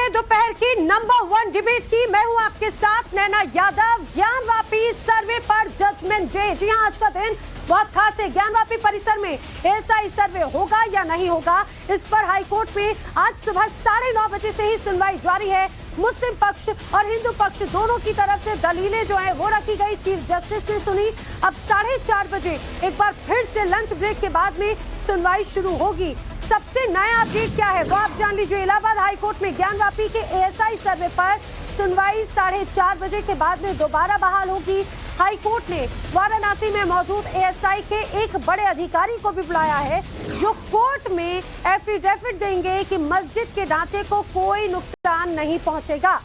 में दोपहर की नंबर 1 डिबेट की। मैं हूं आपके साथ नैना यादव। ज्ञानवापी सर्वे पर जजमेंट डे। जी हां, आज का दिन बहुत खास है। ज्ञानवापी परिसर में एएसआई सर्वे होगा या नहीं होगा, इस पर हाईकोर्ट में आज सुबह 9:30 बजे से ही सुनवाई जारी है। मुस्लिम पक्ष और हिंदू पक्ष दोनों की तरफ से दलीलें जो है वो रखी गई, चीफ जस्टिस ने सुनी। अब 4:30 बजे एक बार फिर से लंच ब्रेक के बाद में सुनवाई शुरू होगी। सबसे नया अपडेट क्या है वो आप जान लीजिए। इलाहाबाद हाईकोर्ट में ज्ञानवापी के एएसआई सर्वे पर सुनवाई 4:30 बजे के बाद में दोबारा बहाल होगी। हाईकोर्ट ने वाराणसी में मौजूद एएसआई के एक बड़े अधिकारी को भी बुलाया है, जो कोर्ट में एफिडेविट देंगे कि मस्जिद के ढांचे को कोई नुकसान नहीं पहुंचेगा।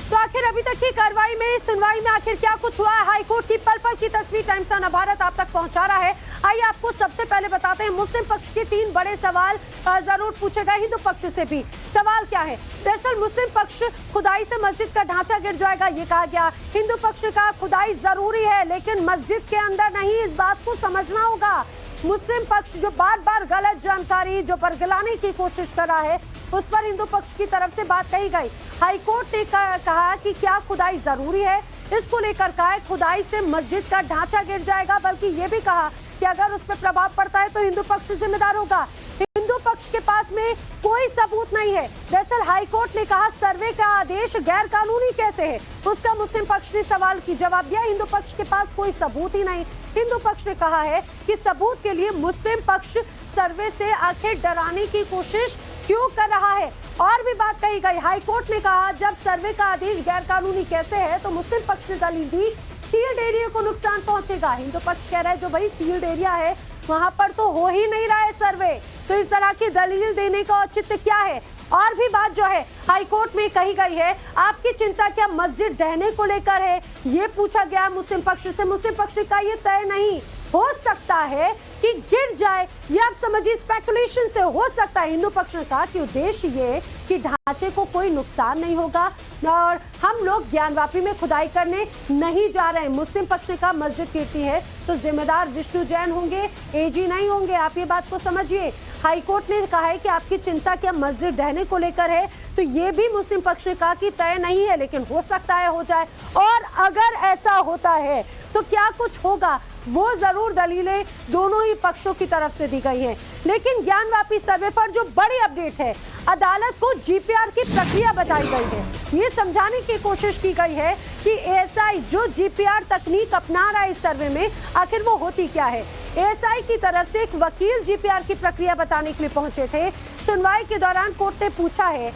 तो आखिर अभी तक की कार्रवाई में, सुनवाई में आखिर क्या कुछ हुआ है, हाईकोर्ट की पल पल की तस्वीर टाइम्स ऑफ भारत आप तक पहुंचा रहा है। आइए आपको सबसे पहले बताते हैं, मुस्लिम पक्ष के 3 बड़े सवाल जरूर पूछेगा, हिंदू पक्ष से भी। सवाल क्या है? दरअसल मुस्लिम पक्ष खुदाई से मस्जिद का ढांचा गिर जाएगा ये कहा गया। हिंदू पक्ष ने कहा खुदाई जरूरी है लेकिन मस्जिद के अंदर नहीं, इस बात को समझना होगा। मुस्लिम पक्ष जो बार बार गलत जानकारी जो बरगलाने की कोशिश कर रहा है, उस पर हिंदू पक्ष की तरफ से बात कही गई। हाईकोर्ट ने कहा कि क्या खुदाई जरूरी है, इसको लेकर कहा है खुदाई से मस्जिद का ढांचा गिर जाएगा, बल्कि ये भी कहा कि अगर उस पर प्रभाव पड़ता है तो हिंदू पक्ष जिम्मेदार होगा। हिंदू पक्ष के पास में कोई सबूत नहीं है। दरअसल हाईकोर्ट ने कहा सर्वे का आदेश गैर कानूनी कैसे है, उसका मुस्लिम पक्ष ने सवाल की जवाब दिया। हिंदू पक्ष के पास कोई सबूत ही नहीं। हिंदू पक्ष ने कहा है कि सबूत के लिए मुस्लिम पक्ष सर्वे से आखिर डराने की कोशिश क्यों कर रहा है। और भी बात कही गई, हाईकोर्ट ने कहा जब सर्वे का आदेश गैर कानूनी कैसे है, तो मुस्लिम पक्ष ने दलील दी सील्ड एरिया को नुकसान पहुंचेगा। हिंदू पक्ष कह रहा है जो भाई सील्ड एरिया है वहां पर तो हो ही नहीं रहा है सर्वे, तो इस तरह की दलील देने का औचित्य क्या है। और भी बात जो है हाईकोर्ट में कही गई है, आपकी चिंता क्या मस्जिद ढहने को लेकर है, ये पूछा गया मुस्लिम पक्ष से। मुस्लिम पक्ष ने कहा ये तय नहीं हो सकता है कि गिर जाए, ये आप समझिए स्पेकुलेशन से हो सकता है। हिंदू पक्ष ने कहा कि उद्देश्य ये कि ढांचे को कोई नुकसान नहीं होगा और हम लोग ज्ञानवापी में खुदाई करने नहीं जा रहे हैं। मुस्लिम पक्ष ने कहा मस्जिद गिरती है तो जिम्मेदार विष्णु जैन होंगे, एजी नहीं होंगे, आप ये बात को समझिए। हाईकोर्ट ने कहा है कि आपकी चिंता क्या मस्जिद ढहने को लेकर है, तो ये भी मुस्लिम पक्ष ने कहा कि तय नहीं है लेकिन हो सकता है हो जाए। और अगर ऐसा होता है तो क्या कुछ होगा, वो जरूर दलीलें दोनों ही पक्षों की तरफ से दी गई हैं। लेकिन ज्ञानवापी सर्वे पर जो बड़ी अपडेट है, अदालत को जीपीआर की प्रक्रिया बताई गई है। ये समझाने की कोशिश की गई है कि एएसआई जो जीपीआर तकनीक अपना रहा है इस सर्वे में, आखिर वो होती क्या है। एएसआई की तरफ से एक वकील जीपीआर की प्रक्रिया बताने के लिए पहुंचे थे। सुनवाई के दौरान कोर्ट ने पूछा है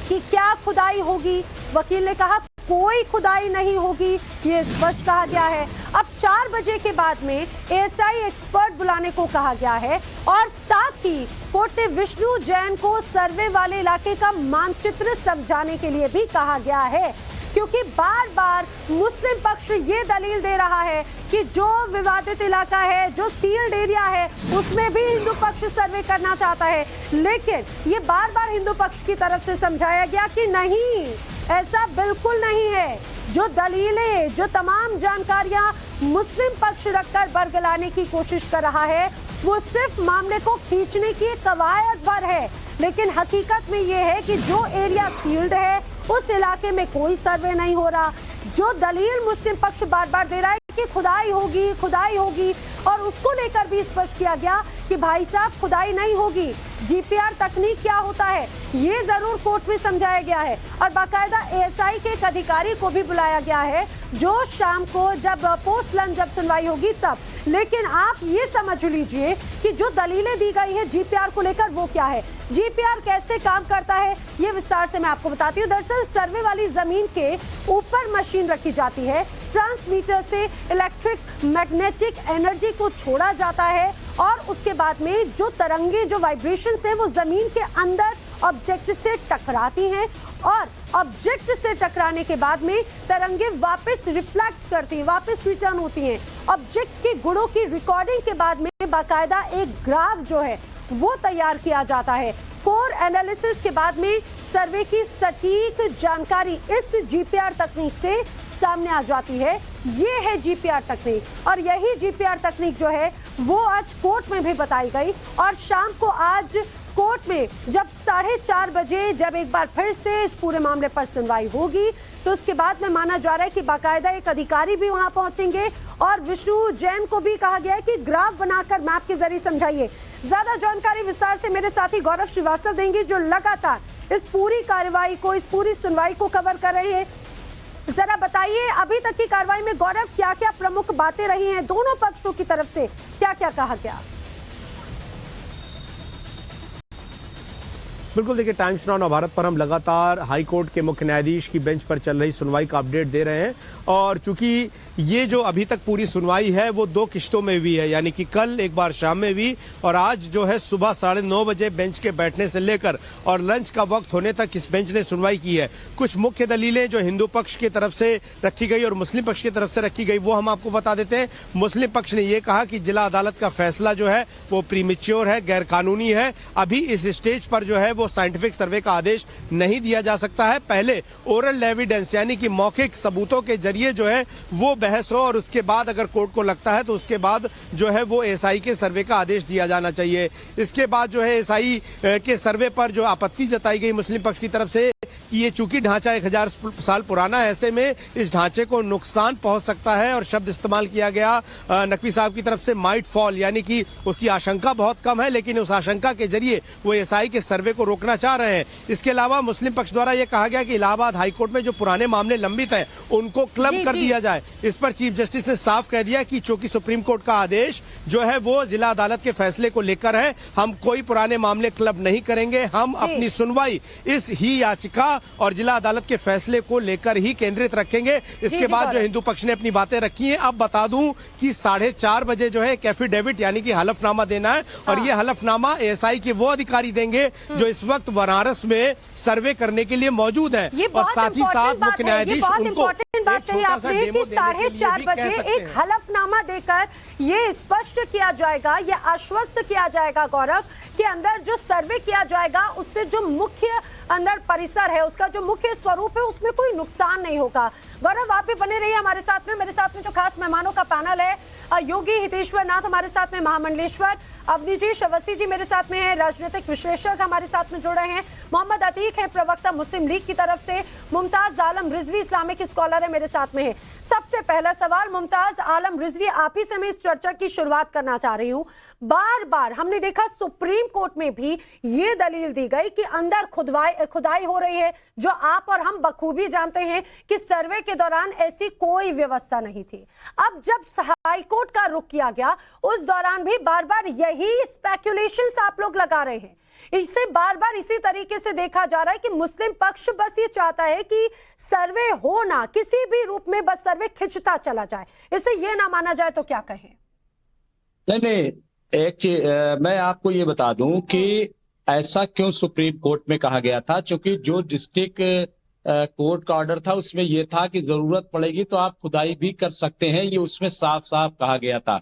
कि क्या खुदाई होगी, वकील ने कहा कोई खुदाई नहीं होगी, ये स्पष्ट कहा गया है। अब 4 बजे के बाद में एएसआई एक्सपर्ट बुलाने को कहा गया है और साथ ही कोर्ट ने विष्णु जैन को सर्वे वाले इलाके का मानचित्र समझाने के लिए भी कहा गया है, क्योंकि बार बार मुस्लिम पक्ष ये दलील दे रहा है कि जो विवादित इलाका है, जो सील्ड एरिया है, उसमें भी हिंदू पक्ष सर्वे करना चाहता है। लेकिन ये बार बार हिंदू पक्ष की तरफ से समझाया गया कि नहीं, ऐसा बिल्कुल नहीं है। जो दलीलें, जो तमाम जानकारियां मुस्लिम पक्ष रखकर बरगलाने की कोशिश कर रहा है, वो सिर्फ मामले को खींचने की एक कवायद भर है। लेकिन हकीकत में ये है कि जो एरिया सील्ड है उस इलाके में कोई सर्वे नहीं हो रहा। जो दलील मुस्लिम पक्ष बार बार दे रहा है कि खुदाई होगी, खुदाई होगी, और उसको लेकर भी स्पष्ट किया गया कि भाई साहब खुदाई नहीं होगी। जीपीआर तकनीक क्या होता है ये जरूर कोर्ट में समझाया गया है और बाकायदा एएसआई के एक अधिकारी को भी बुलाया गया है जो शाम को जब पोस्ट लंच जब सुनवाई होगी तब। लेकिन आप ये समझ लीजिए कि जो दलीलें दी गई है जीपीआर को लेकर वो क्या है, जीपीआर कैसे काम करता है, ये विस्तार से मैं आपको बताती हूँ। दरअसल सर्वे वाली जमीन के ऊपर मशीन रखी जाती है, ट्रांसमीटर से इलेक्ट्रिक मैग्नेटिक एनर्जी को छोड़ा जाता है और उसके बाद में जो तरंगे, जो वाइब्रेशंस है, वो जमीन के अंदर ऑब्जेक्ट से टकराती हैं और ऑब्जेक्ट से टकराने के बाद में तरंगे वापस रिफ्लेक्ट करती हैं, वापस रिटर्न होती हैं। ऑब्जेक्ट के गुणों की रिकॉर्डिंग के बाद में बाकायदा एक ग्राफ जो है वो तैयार किया जाता है। कोर एनालिसिस के बाद में सर्वे की सटीक जानकारी इस जीपीआर तकनीक से सामने आ जाती है। ये है जीपीआर तकनीक, और यही जीपीआर तकनीक जो है वो आज कोर्ट में भी बताई गई। और शाम को आज कोर्ट में जब 4:30 बजे जब एक बार फिर से इस पूरे मामले पर सुनवाई होगी, तो उसके बाद में माना जा रहा है कि बाकायदा एक अधिकारी भी वहां पहुंचेंगे और विष्णु जैन को भी कहा गया है कि ग्राफ बनाकर मैप के जरिए समझाइए। ज्यादा जानकारी विस्तार से मेरे साथी गौरव श्रीवास्तव देंगे, जो लगातार इस पूरी कार्रवाई को, इस पूरी सुनवाई को कवर कर रहे हैं। जरा बताइए, अभी तक की कार्रवाई में गौरव क्या क्या प्रमुख बातें रही हैं, दोनों पक्षों की तरफ से क्या क्या कहा गया? बिल्कुल, देखिए टाइम्स नाउ नवभारत पर हम लगातार हाई कोर्ट के मुख्य न्यायाधीश की बेंच पर चल रही सुनवाई का अपडेट दे रहे हैं। और चूंकि ये जो अभी तक पूरी सुनवाई है वो 2 किश्तों में हुई है, यानी कि कल एक बार शाम में हुई और आज जो है सुबह 9:30 बजे बेंच के बैठने से लेकर और लंच का वक्त होने तक इस बेंच ने सुनवाई की है। कुछ मुख्य दलीलें जो हिंदू पक्ष की तरफ से रखी गई और मुस्लिम पक्ष की तरफ से रखी गई वो हम आपको बता देते हैं। मुस्लिम पक्ष ने यह कहा कि जिला अदालत का फैसला जो है वो प्रीमेच्योर है, गैर कानूनी है, अभी इस स्टेज पर जो है वो साइंटिफिक सर्वे का आदेश नहीं दिया जा सकता है। पहले ओरल एविडेंस यानी कि मौखिक सबूतों के जरिए जो है वो बहस हो और उसके बाद अगर कोर्ट को लगता है तो उसके बाद जो है वो एसआई के सर्वे का आदेश दिया जाना चाहिए। इसके बाद जो है एसआई के सर्वे पर जो आपत्ति जताई गई मुस्लिम पक्ष की तरफ से कि ये चूंकि ढांचा 1000 साल पुराना है, ऐसे में इस ढांचे को नुकसान पहुंच सकता है और शब्द इस्तेमाल किया गया नकवी साहब की तरफ से माइट फॉल, यानी कि उसकी आशंका बहुत कम है लेकिन उस आशंका के जरिए वो एसआई के सर्वे को रोकना चाह रहे हैं। इसके अलावा मुस्लिम पक्ष द्वारा यह कहा गया कि इलाहाबाद हाईकोर्ट में जो पुराने मामले लंबित हैं उनको क्लब कर दिया जाए। इस पर चीफ जस्टिस ने साफ कह दिया कि चूंकि सुप्रीम कोर्ट का आदेश जो है वो जिला अदालत के फैसले को लेकर है, हम कोई पुराने मामले क्लब नहीं करेंगे, हम अपनी सुनवाई इस ही याचिका और जिला अदालत के फैसले को लेकर ही केंद्रित रखेंगे। इसके बाद जो हिंदू पक्ष ने अपनी बातें रखी हैं, अब बता दूं कि 4:30 बजे जो है एक एफिडेविट यानी कि हलफनामा देना है और ये हलफनामा एएसआई के वो अधिकारी देंगे जो इस वक्त बनारस में सर्वे करने के लिए मौजूद हैं और साथ ही साथ मुख्य न्यायाधीश उनको बात कही आपने कि 4:30 बजे एक हलफनामा देकर ये स्पष्ट किया जाएगा, ये आश्वस्त किया जाएगा गौरव कि अंदर जो सर्वे किया जाएगा उससे जो मुख्य अंदर परिसर है, उसका जो मुख्य स्वरूप है, उसमें कोई नुकसान नहीं होगा। गौरव, आप भी बने रहिए हमारे साथ में। मेरे साथ में जो खास मेहमानों का पैनल है, योगी हितेश्वर नाथ हमारे साथ में, महामंडलेश्वर अवनीजी अवस्थी जी मेरे साथ में है, राजनीतिक विश्लेषक हमारे साथ में जुड़ रहे हैं, मोहम्मद अतीक है प्रवक्ता मुस्लिम लीग की तरफ से, मुमताज आलम रिजवी इस्लामिक स्कॉलर है मेरे साथ में है। सबसे पहला सवाल मुमताज आलम रिजवी, आप ही से मैं इस चर्चा की शुरुआत करना चाह रही हूं। बार बार हमने देखा सुप्रीम कोर्ट में भी ये दलील दी गई कि अंदर खुदाई हो रही है, जो आप और हम बखूबी जानते हैं कि सर्वे के दौरान ऐसी कोई व्यवस्था नहीं थी। अब जब हाईकोर्ट का रुख किया गया उस दौरान भी बार बार यही स्पेकुलेशंस आप लोग लगा रहे हैं। इसे बार बार इसी तरीके से देखा जा रहा है कि मुस्लिम पक्ष बस ये चाहता है कि सर्वे हो ना, किसी भी रूप में बस सर्वे खिंचता चला जाए, इसे ये ना माना जाए तो क्या कहें? नहीं, एक चीज मैं आपको ये बता दूं कि ऐसा क्यों सुप्रीम कोर्ट में कहा गया था, क्योंकि जो डिस्ट्रिक्ट कोर्ट का ऑर्डर था उसमें यह था कि जरूरत पड़ेगी तो आप खुदाई भी कर सकते हैं, ये उसमें साफ साफ कहा गया था।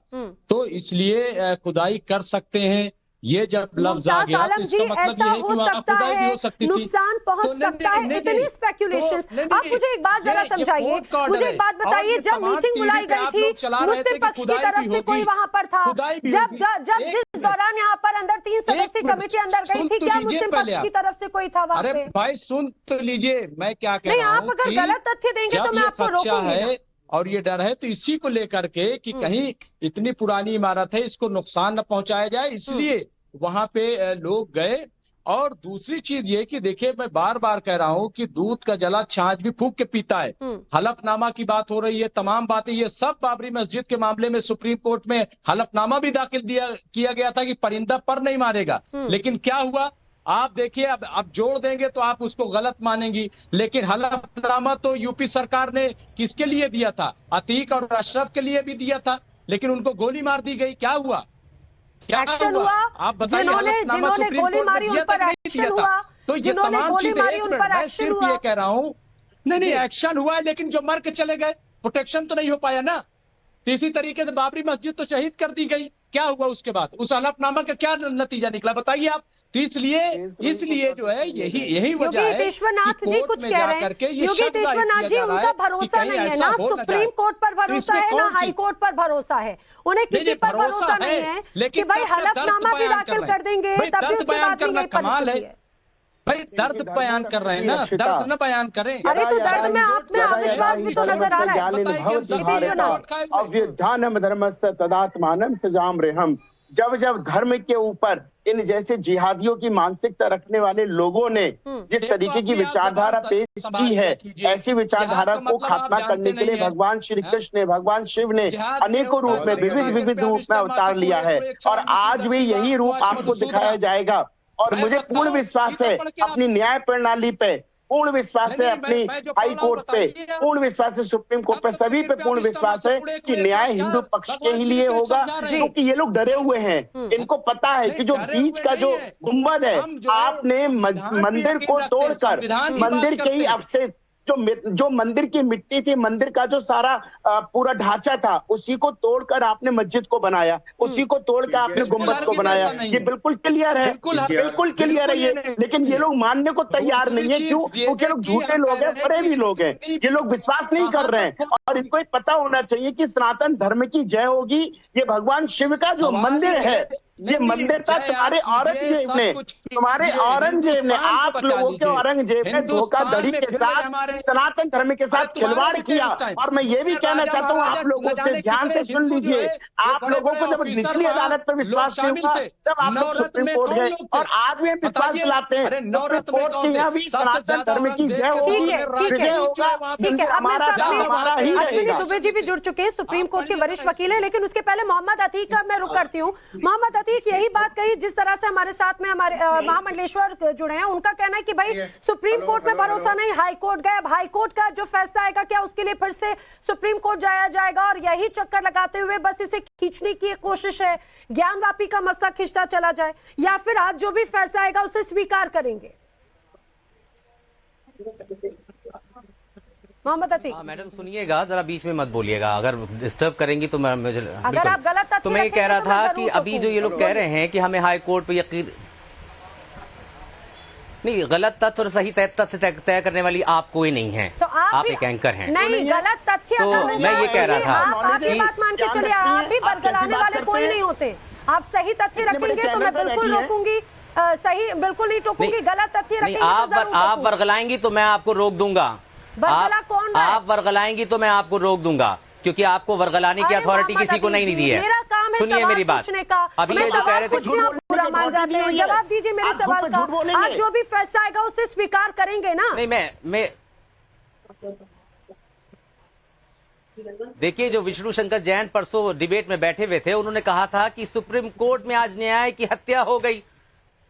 तो इसलिए खुदाई कर सकते हैं, ये जब लफ्ज आ गया तो इसका मतलब ये है कि वहाँ खुदाई भी हो सकती थी, नुकसान पहुंच सकता है, इतनी स्पेकुलेशंस। आप मुझे एक बात जरा समझाइए, मुझे एक बात बताइए, जब मीटिंग बुलाई गई थी मुस्लिम पक्ष की तरफ से कोई वहां पर था, जब जिस दौरान यहाँ पर अंदर 3 सदस्यीय कमेटी अंदर गई थी, क्या मुस्लिम पक्ष की तरफ से कोई था वहां पे? अरे भाई सुन तो लीजिए, मैं क्या कह रहा हूँ, आप अगर गलत तथ्य देंगे तो मैं आपको रोकूंगी और ये डर है तो इसी को लेकर के कि कहीं इतनी पुरानी इमारत है इसको नुकसान न पहुंचाया जाए, इसलिए वहां पे लोग गए। और दूसरी चीज ये कि देखिए, मैं बार बार कह रहा हूं कि दूध का जला छाछ भी फूंक के पीता है। हलफनामा की बात हो रही है, तमाम बातें, ये सब बाबरी मस्जिद के मामले में सुप्रीम कोर्ट में हलफनामा भी दाखिल किया गया था कि परिंदा पर नहीं मारेगा, लेकिन क्या हुआ आप देखिए, अब जोड़ देंगे तो आप उसको गलत मानेंगी, लेकिन हलफनामा तो यूपी सरकार ने किसके लिए दिया था? अतीक और अशरफ के लिए भी दिया था, लेकिन उनको गोली मार दी गई। क्या हुआ? एक्शन हुआ? आप बताइए, जिन्होंने गोली मारी उन पर एक्शन हुआ? तो ये तमाम चीजें, मैं सिर्फ ये कह रहा हूँ, नहीं एक्शन हुआ है, लेकिन जो मर के चले गए प्रोटेक्शन तो नहीं हो पाया ना। इसी तरीके से बाबरी मस्जिद तो शहीद कर दी गई, क्या हुआ उसके बाद? उस हलफनामा का क्या नतीजा निकला बताइए आप। तो इसलिए जो है यही वजह है योगी ईश्वरनाथ जी कुछ कह रहे हैं। योगी ईश्वरनाथ जी, उनका भरोसा नहीं है ना सुप्रीम कोर्ट पर भरोसा है ना हाई कोर्ट पर भरोसा है, उन्हें किसी पर भरोसा नहीं है कि भाई हलफनामा भी दाखिल कर देंगे तब भी उसके बाद भी यही परिस्थिति है। भाई दर्द बयान कर रहे हैं ना, दर्द न बयान करें। अरे तो दर्द में आप में अविश्वास भी तो नजर आ रहा है। अव्युत्थानम धर्मस्य तदात्मानं सृजाम्यहम्। जब जब धर्म के ऊपर इन जैसे जिहादियों की मानसिकता रखने वाले लोगों ने जिस तरीके की विचारधारा पेश की है, ऐसी विचारधारा को खात्मा करने के लिए भगवान श्री कृष्ण ने, भगवान शिव ने अनेकों रूप में विविध रूप में अवतार लिया है और आज भी यही रूप आपको दिखाया जाएगा। और मुझे पूर्ण विश्वास है अपनी न्याय प्रणाली पे, पूर्ण विश्वास है अपनी हाई कोर्ट पे, पूर्ण विश्वास है सुप्रीम कोर्ट पे, सभी पे पूर्ण विश्वास है कि न्याय हिंदू पक्ष के ही लिए होगा, क्योंकि ये लोग डरे हुए हैं। इनको पता है कि जो बीच का जो गुंबद है, आपने मंदिर को तोड़कर मंदिर के ही अवशेष, जो मंदिर की मिट्टी थी, मंदिर का जो सारा पूरा ढांचा था, उसी को तोड़कर आपने मस्जिद को बनाया, उसी को तोड़कर आपने गुंबद को बनाया। ये बिल्कुल क्लियर है, बिल्कुल क्लियर है ये। लेकिन ये लोग मानने को तैयार नहीं है। क्यों? क्योंकि लोग झूठे लोग हैं, फरेबी लोग हैं। ये लोग विश्वास नहीं कर रहे हैं और इनको ये पता होना चाहिए कि सनातन धर्म की जय होगी। ये भगवान शिव का जो मंदिर है, ये मंदिर था तुम्हारे औरंगजेब ने, आप लोगों के औरंगजेब ने धोखाधड़ी के साथ सनातन धर्म के साथ खिलवाड़ किया। और मैं ये भी कहना चाहता हूँ, आप लोगों से ध्यान से सुन लीजिए, आप लोगों को जब निचली अदालत पर विश्वास नहीं हुआ तब आप लोग सुप्रीम कोर्ट गए और आज भी हम विश्वास दिलाते हैं सुप्रीम कोर्ट के यहाँ भी सनातन धर्म की जय होगी, विजय होगा, हमारा ही अश्विनी रहेगा। दुबे जी भी जुड़ चुके हैं, सुप्रीम कोर्ट के वरिष्ठ वकील हैं। लेकिन उसके पहले मोहम्मद अतीक का मैं रुक करती हूँ। मोहम्मद अतीक, यही बात कही जिस तरह से हमारे साथ में हमारे महामंडलेश्वर जुड़े हैं, उनका कहना है कि भाई सुप्रीम कोर्ट में भरोसा नहीं, हाई कोर्ट गए। अब हाई कोर्ट का जो फैसला आएगा, क्या उसके लिए फिर से सुप्रीम कोर्ट जाया जाएगा और यही चक्कर लगाते हुए बस इसे खींचने की एक कोशिश है, ज्ञानवापी का मसला खींचता चला जाए, या फिर आज जो भी फैसला आएगा उसे स्वीकार करेंगे? मोहम्मद अतीक, मैडम सुनिएगा, जरा बीच में मत बोलिएगा, अगर डिस्टर्ब करेंगी तो मैं मुझे अगर आप गलत तथ्य तो मैं ये कह रहा था कि तो अभी जो ये लोग कह रहे हैं कि हमें हाई कोर्ट पे यकीन नहीं, गलत तथ्य और सही तथ्य तय करने वाली आप कोई नहीं है, तो आप एक एंकर हैं। नहीं, गलत तथ्य तो मैं ये कह रहा था आप ये बात मान के चलिए, आप भी बरगलाने वाले कोई नहीं होते। आप सही तथ्य रखेंगे तो मैं बिल्कुल रोकूंगी, सही बिल्कुल नहीं टोकूंगी। गलत तथ्य रखेंगे आप बरगलाएंगी तो मैं आपको रोक दूंगा। आप वर्गलाएंगी तो मैं आपको रोक दूंगा, क्योंकि आपको वर्गलाने की अथॉरिटी किसी को नहीं दी है। मेरा काम है सुनिए मेरी बात। अभी ये जो कह रहे थे पूरा मान जाते हैं, जवाब दीजिए मेरे सवाल का। आज जो भी फैसला आएगा उसे स्वीकार करेंगे ना? नहीं, मैं देखिए, जो विष्णु शंकर जैन परसों डिबेट में बैठे हुए थे, उन्होंने कहा था कि सुप्रीम कोर्ट में आज न्याय की हत्या हो गई,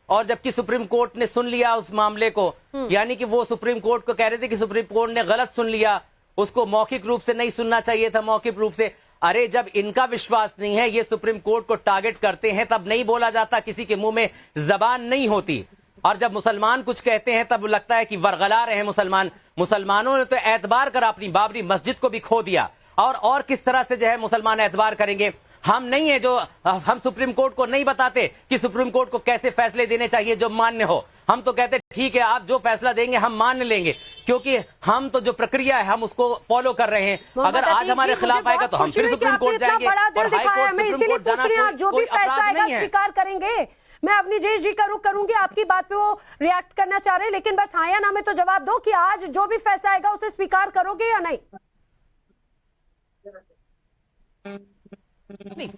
और जबकि सुप्रीम कोर्ट ने सुन लिया उस मामले को, यानी कि वो सुप्रीम कोर्ट को कह रहे थे कि सुप्रीम कोर्ट ने गलत सुन लिया, उसको मौखिक रूप से नहीं सुनना चाहिए था, मौखिक रूप से। अरे जब इनका विश्वास नहीं है, ये सुप्रीम कोर्ट को टारगेट करते हैं, तब नहीं बोला जाता, किसी के मुंह में जबान नहीं होती। और जब मुसलमान कुछ कहते हैं तब लगता है कि वर्गला रहे हैं मुसलमान। मुसलमानों ने तो एतबार कर अपनी बाबरी मस्जिद को भी खो दिया, और किस तरह से जो है मुसलमान एतबार करेंगे? हम नहीं है जो हम सुप्रीम कोर्ट को नहीं बताते कि सुप्रीम कोर्ट को कैसे फैसले देने चाहिए जो मान्य हो। हम तो कहते ठीक है, आप जो फैसला देंगे हम मान लेंगे, क्योंकि हम तो जो प्रक्रिया है हम उसको फॉलो कर रहे हैं। अगर आज हमारे खिलाफ आएगा तो हम फिर सुप्रीम कोर्ट जाएंगे, और हाई कोर्ट सुप्रीम कोर्ट जाना जो भी फैसला आएगा स्वीकार करेंगे। मैं अवनीश जी का रुख करूंगी, आपकी बात पे वो रिएक्ट करना चाह रहे हैं, लेकिन बस हाँ या ना में तो जवाब दो कि आज जो भी फैसला आएगा उसे स्वीकार करोगे या नहीं? नहीं,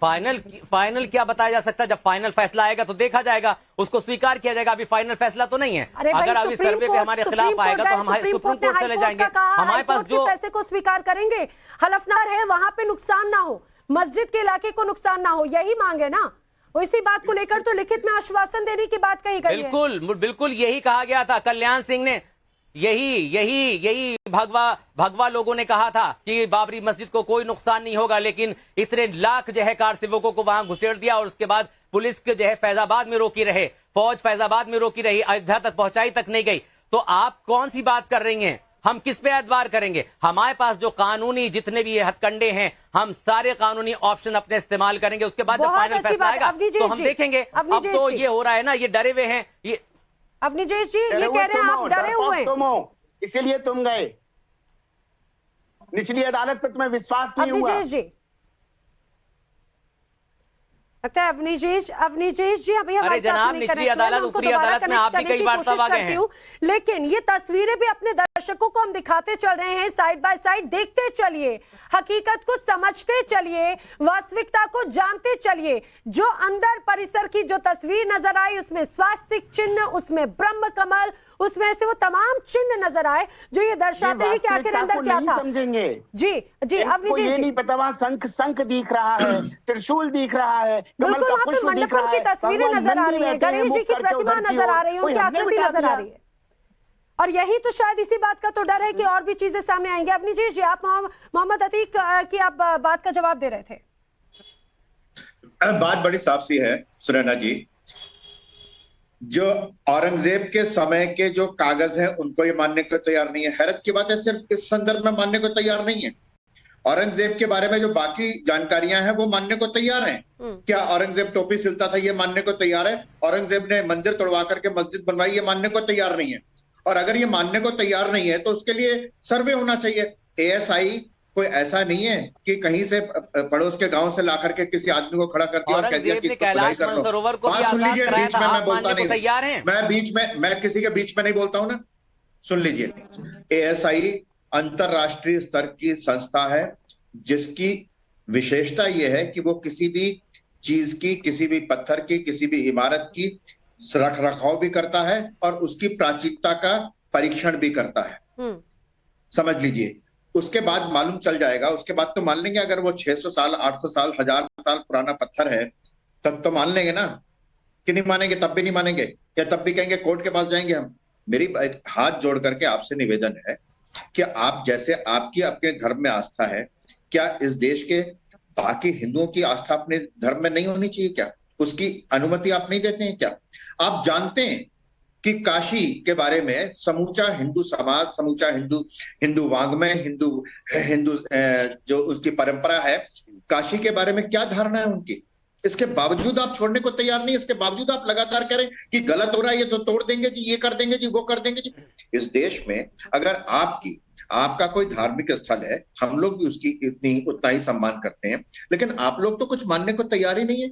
फाइनल क्या बताया जा सकता है? जब फाइनल फैसला आएगा तो देखा जाएगा, उसको स्वीकार किया जाएगा। अभी फाइनल फैसला तो नहीं है। अगर अभी सर्वे पे हमारे खिलाफ आएगा तो हम सुप्रीम कोर्ट चले जाएंगे। हमारे पास जो फैसले को स्वीकार करेंगे, हलफनार है वहां पे नुकसान ना हो, मस्जिद के इलाके को नुकसान ना हो, यही मांगे ना। इसी बात को लेकर तो लिखित में आश्वासन देने की बात कही गई है। बिल्कुल यही कहा गया था। कल्याण सिंह ने यही भगवा लोगों ने कहा था कि बाबरी मस्जिद को कोई नुकसान नहीं होगा, लेकिन इतने लाख जो है कार सेवकों को वहां घुसेड़ दिया, और उसके बाद पुलिस के जो है फैजाबाद में रोकी रहे, फौज फैजाबाद में रोकी रही, अयोध्या तक पहुंचाई तक नहीं गई। तो आप कौन सी बात कर रही हैं? हम किस पे एतबार करेंगे? हमारे पास जो कानूनी जितने भी ये हथकंडे हैं, हम सारे कानूनी ऑप्शन अपने इस्तेमाल करेंगे। उसके बाद जब फाइनल फैसला आएगा तो हम देखेंगे। अब तो ये हो रहा है ना, ये डरे हुए हैं। ये अवनीश जी ये कह रहे हैं आप डरे हुए हैं, इसीलिए तुम गए निचली अदालत पर, तुम्हें विश्वास नहीं हुआ। अवनीश जी लगता है अवनीश जी अभी हमारे जनाब, निचली अदालत ऊपरी अदालत में आप भी कई बार सभा गए हैं, लेकिन ये तस्वीरें भी अपने दर्शकों को हम दिखाते चल रहे हैं, साइड बाय साइड देखते चलिए, हकीकत को समझते चलिए, वास्तविकता को जानते चलिए। जो अंदर परिसर की जो तस्वीर नजर आई, उसमें स्वास्तिक चिन्ह, उसमें ब्रह्म कमल, उसमें से वो तमाम चिन्ह नजर आए जो ये दर्शाते हैं कि आखिर अंदर क्या था। समझेंगे जी अवनीश ये जी नहीं पता, वहाँ शंख दिख रहा है, त्रिशूल दिख रहा है, बिल्कुल वहाँ पे मंडपम की तस्वीरें नजर आ रही है, गणेश जी की प्रतिमा नजर आ रही है, उनकी आकृति नजर आ रही है, और यही तो शायद इसी बात का तो डर है कि और भी चीजें सामने आएंगी। अवनीश जी आप मोहम्मद अतीक की आप बात का जवाब दे रहे थे। बात बड़ी साफ सी है सुनैना जी, जो औरंगजेब के समय के जो कागज हैं उनको ये मानने को तैयार नहीं है। हैरत की बात है, सिर्फ इस संदर्भ में मानने को तैयार नहीं है, औरंगजेब के बारे में जो बाकी जानकारियां हैं वो मानने को तैयार हैं। क्या औरंगजेब टोपी सिलता था, ये मानने को तैयार है। औरंगजेब ने मंदिर तोड़वा करके मस्जिद बनवाई, ये मानने को तैयार नहीं है। और अगर ये मानने को तैयार नहीं है तो उसके लिए सर्वे होना चाहिए। ASI कोई ऐसा नहीं है कि कहीं से पड़ोस के गांव से ला करके किसी आदमी को खड़ा कर दिया और कह दिया कि खुदाई कर लो। बात सुन लीजिए, बीच में मैं बोलता नहीं, मैं किसी के बीच में नहीं बोलता हूं ना, सुन लीजिए। ASI अंतरराष्ट्रीय स्तर की संस्था है जिसकी विशेषता यह है कि वो किसी भी चीज की, किसी भी पत्थर की, किसी भी इमारत की रख रखाव भी करता है और उसकी प्राचीनता का परीक्षण भी करता है। समझ लीजिए, उसके बाद मालूम चल जाएगा, उसके बाद तो मान लेंगे। अगर वो 600 साल 800 साल 1000 साल पुराना पत्थर है तब तो मान लेंगे ना, कि नहीं मानेंगे? तब भी नहीं मानेंगे, या तब भी कहेंगे कोर्ट के पास जाएंगे हम। मेरी हाथ जोड़ करके आपसे निवेदन है कि आप जैसे आपकी अपने धर्म में आस्था है, क्या इस देश के बाकी हिंदुओं की आस्था अपने धर्म में नहीं होनी चाहिए? क्या उसकी अनुमति आप नहीं देते हैं? क्या आप जानते हैं कि काशी के बारे में समूचा हिंदू समाज, समूचा हिंदू वांग्मय, हिंदू जो उसकी परंपरा है, काशी के बारे में क्या धारणा है उनकी? इसके बावजूद आप छोड़ने को तैयार नहीं, इसके बावजूद आप लगातार कह रहे हैं कि गलत हो रहा है, ये तो तोड़ देंगे जी, ये कर देंगे जी, वो कर देंगे जी। इस देश में अगर आपका कोई धार्मिक स्थल है, हम लोग भी उसकी उतना ही सम्मान करते हैं, लेकिन आप लोग तो कुछ मानने को तैयार ही नहीं है,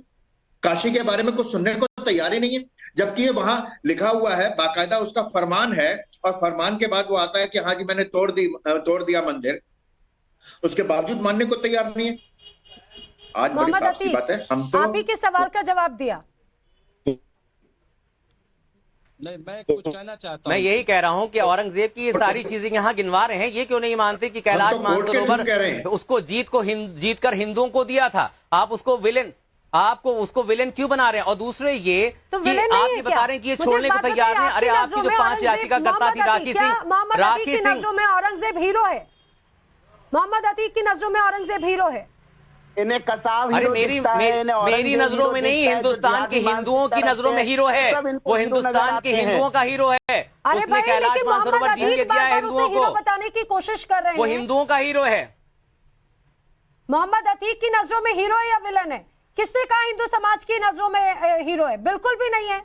काशी के बारे में कुछ सुनने को तैयार ही नहीं है। जबकि ये वहां लिखा हुआ है, बाकायदा उसका फरमान है, और फरमान के बाद वो आता है कि हाँ जी मैंने तोड़ दिया मंदिर, उसके बावजूद मानने को तैयार नहीं है। आज बड़ी साफ सी बात है, हम तो आप ही के सवाल का जवाब दिया। नहीं, मैं कुछ कहना चाहता हूँ। मैं यही कह रहा हूँ कि औरंगजेब की ये सारी चीजें यहाँ गिनवा रहे हैं, ये क्यों नहीं मानते कि कैलाश मानसरोवर उसको जीत कर हिंदुओं को दिया था? आप उसको विलेन क्यों बना रहे हैं? और दूसरे ये तो कि आप ये बता रहे हैं कि ये छोड़ने को तैयार नहीं। अरे आपकी जो 5 याचिकाकर्ता थी राखी सिंह, नजरों में औरंगजेब हीरो है? मोहम्मद अतीक की नजरों में औरंगजेब हीरो है? इन्हें कसाब अरे मेरी नजरों में नहीं, हिंदुस्तान के हिंदुओं की नजरों में हीरो है वो। हिंदुस्तान के हिंदुओं का हीरो है। उसने कैलाश मानसरोवर जीत के दिया है हिंदुओं को, बताने की कोशिश कर रहे हैं। वो हिंदुओं का हीरो है। मोहम्मद अतीक की नजरों में हीरो है या विलन है? किसने कहा हिंदू समाज की नजरों में हीरो है? बिल्कुल भी नहीं है।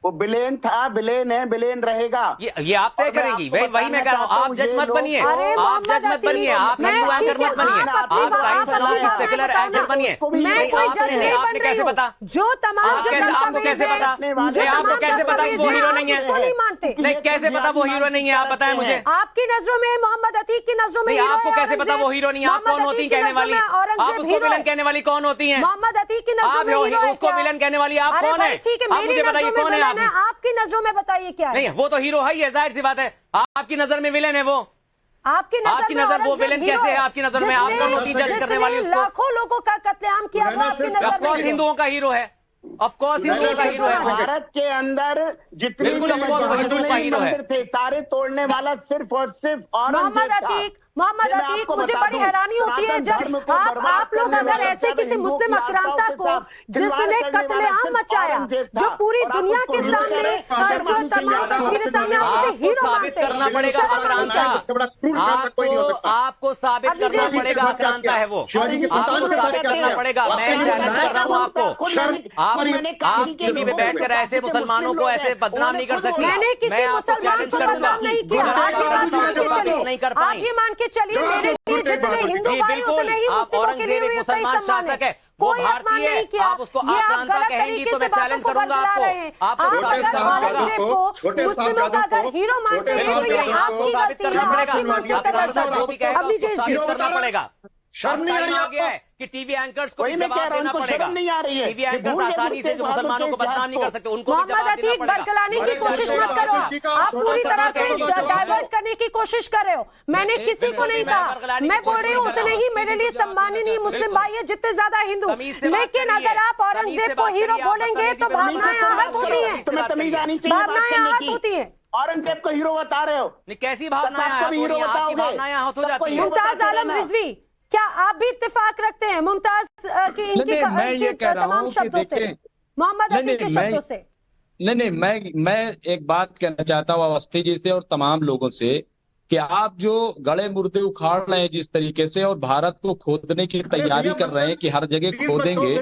वो विलेन था, विलेन है, विलेन रहेगा। ये आप तय करेंगी। वही मैं कह रहा हूँ, आप जज मत बनिए, आप जज मत बनिए, आप हिंदू एंकर मत बनिए, आप टाइम्स नाउ की सेकुलर एंकर बनिए। आपने कैसे पता? जो तमाम आपको कैसे पता? आपको कैसे पता कि वो हीरो नहीं है? नहीं मानते? नहीं, कैसे पता वो हीरो नहीं है? आप बताएं मुझे। आपकी नजरों में मोहम्मद अतीक की नजरों में आपको कैसे पता वो हीरो नहीं है? आप कौन होती कहने वाली? आप उसको विलन कहने वाली कौन होती है? मोहम्मद अतीक की नजरों में हीरो है? उसको विलन कहने वाली आप कौन है? आप मुझे बताइए कौन है? आपकी नजरों में बताइए क्या है? नहीं, वो तो हीरो है ही है, जाहिर सी बात है। आपकी नजर में विलेन है वो? आपकी नजर वो विलेन कैसे है? आपकी नजर में आप कौन होती जज करने वाली उसको? लाखों लोगों का कत्लेआम किया हुआ आपकी नजर में हिंदुओं का हीरो है। ऑफ कोर्स हिंदुओं का हीरो है। भारत के अंदर जितने बिल्कुल, of course, वो हिंदुओं का हीरो है। थे, सारे तोड़ने वाला सिर्फ और सिर्फ मोहम्मद अतीक मोहम्मद अतीक, मुझे बड़ी हैरानी होती है जब आप लोग अगर ऐसे किसी मुस्लिम आक्रांता को जिसने कत्लेआम मचाया, जो पूरी दुनिया के सामने जो तमाम तस्वीरें सामने उसे हीरो मानते करना पड़ेगा आक्रांता, आपको साबित करना पड़ेगा आक्रांता है वो, आपको साबित करना पड़ेगा। मैं चैलेंज कर रहा हूँ आपको, आप टीवी में बैठकर ऐसे मुसलमानों को ऐसे बदनाम नहीं कर सकते। मैंने किसी मुसलमान को बदनाम नहीं किया, नहीं कर पाई। आप ये मान के चलिए मेरे लिए जितने हिंदू भाई उतने ही मुस्लिमों के लिए भी उतना ही सम्मान है। कोई अपमान नहीं किया, आप उसको ये आप आक्रांता गलत कहेंगी तरीके तो से मैं चैलेंज बातों को करूंगा बदला रहे हैं। आप अगर औरंगजेब को मुस्लिमों का अगर हीरो मानते हैं तो ये आपकी गलती है, आपकी मानसिकता दर्शाती है। अब लीजिए करना पड़ेगा। शर्म नहीं आ रही आ गया है कि टीवी एंकर्स को जवाब देना पड़ेगा। नहीं आ रही है, टीवी एंकर्स आसानी से जो मुसलमानों को बदनाम नहीं कर सकते, उनको भी मोहम्मद जवाब देना अतीक पड़ेगा। बरगलाने की कोशिश मत करो, आप पूरी तरह से डाइवर्ट करने की कोशिश कर रहे हो। मैंने किसी को नहीं कहा, मैं बोल रही हूँ उतने ही मेरे लिए सम्माननीय मुस्लिम भाई है जितने ज्यादा हिंदू, लेकिन अगर आप औरंगजेब को हीरो बोलेंगे तो भावनाएं आहत होती है, भावनाएं आहत होती है। औरंगजेब को हीरो बता रहे हो, कैसी भावनाएं आहत हो रही हैं? आपकी भावनाएं आहत हो जाती हैं। मुमताज आलम रिजवी, क्या आप भी इत्तेफाक रखते हैं मुमताज की इनकी तमाम शब्दों से, मोहम्मद अतीक के शब्दों से? नहीं, मैं एक बात कहना चाहता हूँ अवस्थी जी से और तमाम लोगों से कि आप जो गड़े मुर्दे उखाड़ रहे हैं जिस तरीके से और भारत को खोदने की तैयारी कर रहे हैं कि हर जगह खोदेंगे।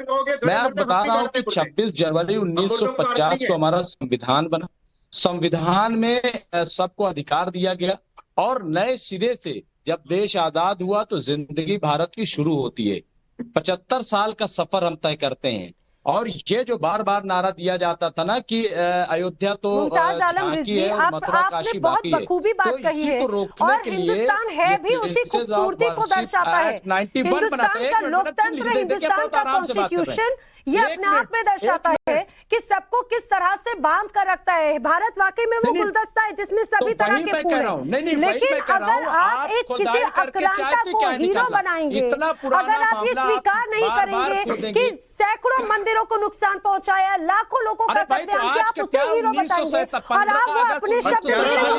मैं आप बता रहा हूँ कि 26 जनवरी 1950 को हमारा संविधान बना, संविधान में सबको अधिकार दिया गया और नए सिरे से जब देश आजाद हुआ तो जिंदगी भारत की शुरू होती है। 75 साल का सफर हम तय करते हैं और ये जो बार बार नारा दिया जाता था ना कि अयोध्या तो मुमताज आलम रिजवी, आपने बहुत बखूबी बात कही है और हिंदुस्तान है भी उसी खूबसूरती को दर्शाता है। हिंदुस्तान का लोकतंत्र, हिंदुस्तान का कॉन्स्टिट्यूशन ये अपने आप में दर्शाता है कि सबको किस तरह से बांध कर रखता है। भारत वाकई में वो गुलदस्ता है जिसमें सभी तरह के फूल हैं, लेकिन अगर आप एक किसी आक्रांता को हीरो बनाएंगे, अगर आप ये स्वीकार नहीं करेंगे कि सैकड़ों मंदिरों को नुकसान पहुंचाया, लाखों लोगों का कत्लेआम किया, आप उसे हीरो बताएंगे और आप वो अपने शब्द